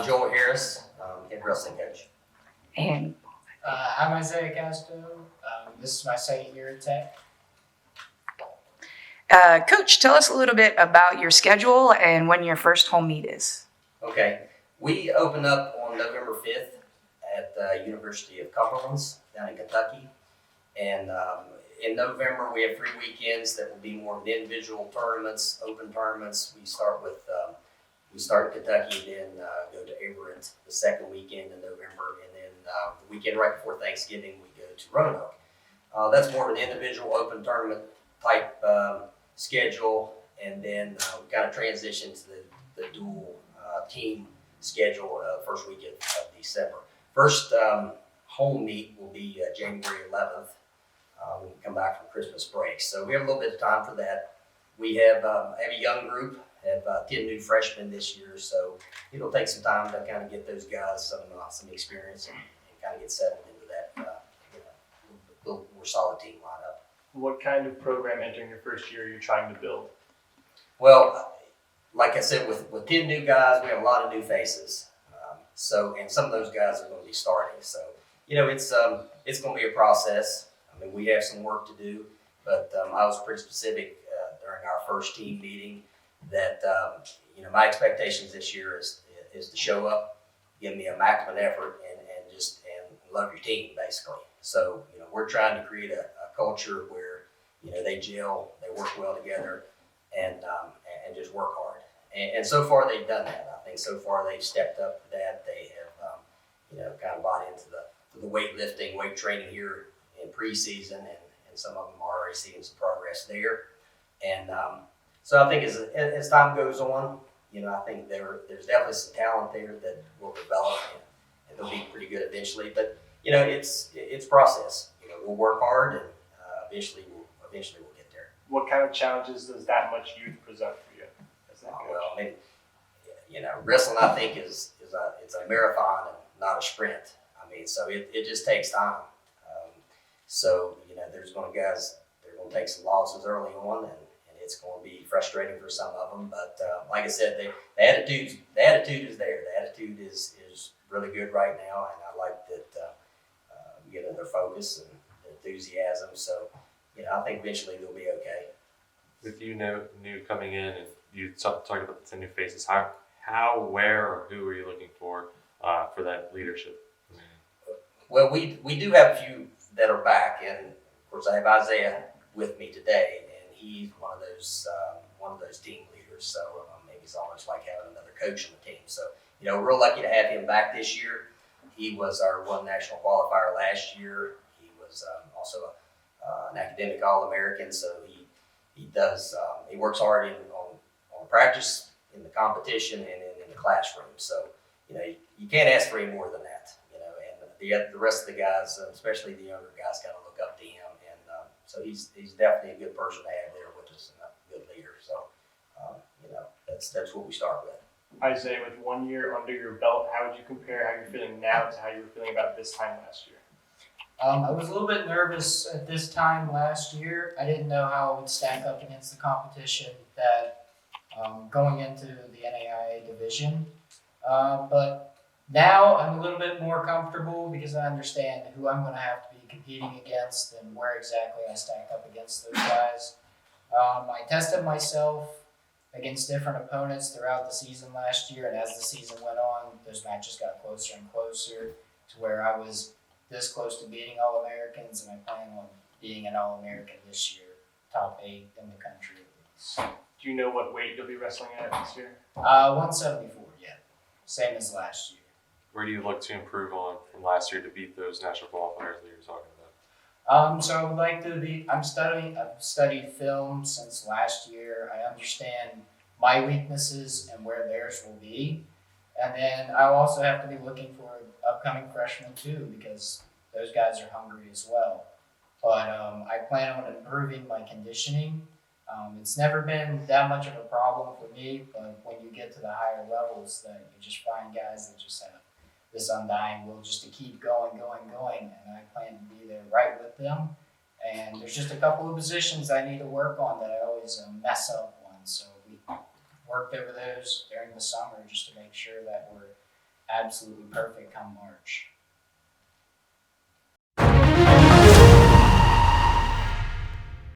Joel Harris, head wrestling coach. And I'm Isaiah Casto. This is my second year at Tech. Coach, tell us a little bit about your schedule and when your first home meet is. Okay, we open up on November 5th at the University of Cumberland down in Kentucky. And in November, we have 3 weekends that will be more of individual tournaments, open tournaments. We start in Kentucky and then go to Aberrant the second weekend in November. And then the weekend right before Thanksgiving, we go to Roanoke. That's more of an individual open tournament type schedule. And then we kind of transition to the dual team schedule first weekend of December. First home meet will be January 11th. When we come back from Christmas break. So we have a little bit of time for that. We have a young group, have 10 new freshmen this year, so it'll take some time to kind of get those guys some experience and kind of get settled into that little more solid team lineup. What kind of program entering your first year are you trying to build? Well, like I said, with 10 new guys, we have a lot of new faces. And some of those guys are going to be starting. So, it's going to be a process. I mean, we have some work to do, but I was pretty specific during our first team meeting that, my expectations this year is to show up, give me a maximum effort, and love your team, basically. So, we're trying to create a culture where, they gel, they work well together, and just work hard. And so far, they've done that. I think so far they've stepped up to that. They have, kind of bought into the weightlifting, weight training here in preseason, and some of them are already seeing some progress there. And so I think as time goes on, I think there's definitely some talent there that will develop, and they'll be pretty good eventually. But it's process. We'll work hard, and eventually we'll get there. What kind of challenges does that much youth present for you as that coach? Well, I mean, wrestling I think is a marathon and not a sprint. I mean, so it just takes time. So, there's going to take some losses early on, and it's going to be frustrating for some of them. But like I said, the attitude is there. The attitude is really good right now, and I like that, their focus and enthusiasm. So, I think eventually they'll be okay. With you new coming in, and you talked about the 10 new faces, how, where, or who are you looking for that leadership? Well, we do have a few that are back, and of course I have Isaiah with me today, and he's one of those team leaders. So maybe it's almost like having another coach on the team. So we're real lucky to have him back this year. He was our one national qualifier last year. He was also an academic All-American. So he works hard on practice, in the competition, and in the classroom. So you can't ask for any more than that. The rest of the guys, especially the younger guys, kind of look up to him, and so he's definitely a good person to have there with us and a good leader. So that's what we start with. Isaiah, with 1 year under your belt, how would you compare how you're feeling now to how you were feeling about this time last year? I was a little bit nervous at this time last year. I didn't know how I would stack up against the competition that going into the NAIA division, but now I'm a little bit more comfortable because I understand who I'm going to have to be competing against and where exactly I stack up against those guys. I tested myself against different opponents throughout the season last year, and as the season went on, those matches got closer and closer to where I was this close to beating All-Americans, and I plan on being an All-American this year, top 8 in the country at least. Do you know what weight you'll be wrestling at this year? 174, yeah, same as last year. Where do you look to improve on from last year to beat those national qualifiers that you were talking about? So I would like to be. I've studied film since last year. I understand my weaknesses and where theirs will be, and then I'll also have to be looking for upcoming freshmen too, because those guys are hungry as well. But I plan on improving my conditioning. It's never been that much of a problem for me, but when you get to the higher levels, then you just find guys that just have this undying will just to keep going, and I plan to be there right with them. And there's just a couple of positions I need to work on that I always mess up on. So we worked over those during the summer just to make sure that we're absolutely perfect come March.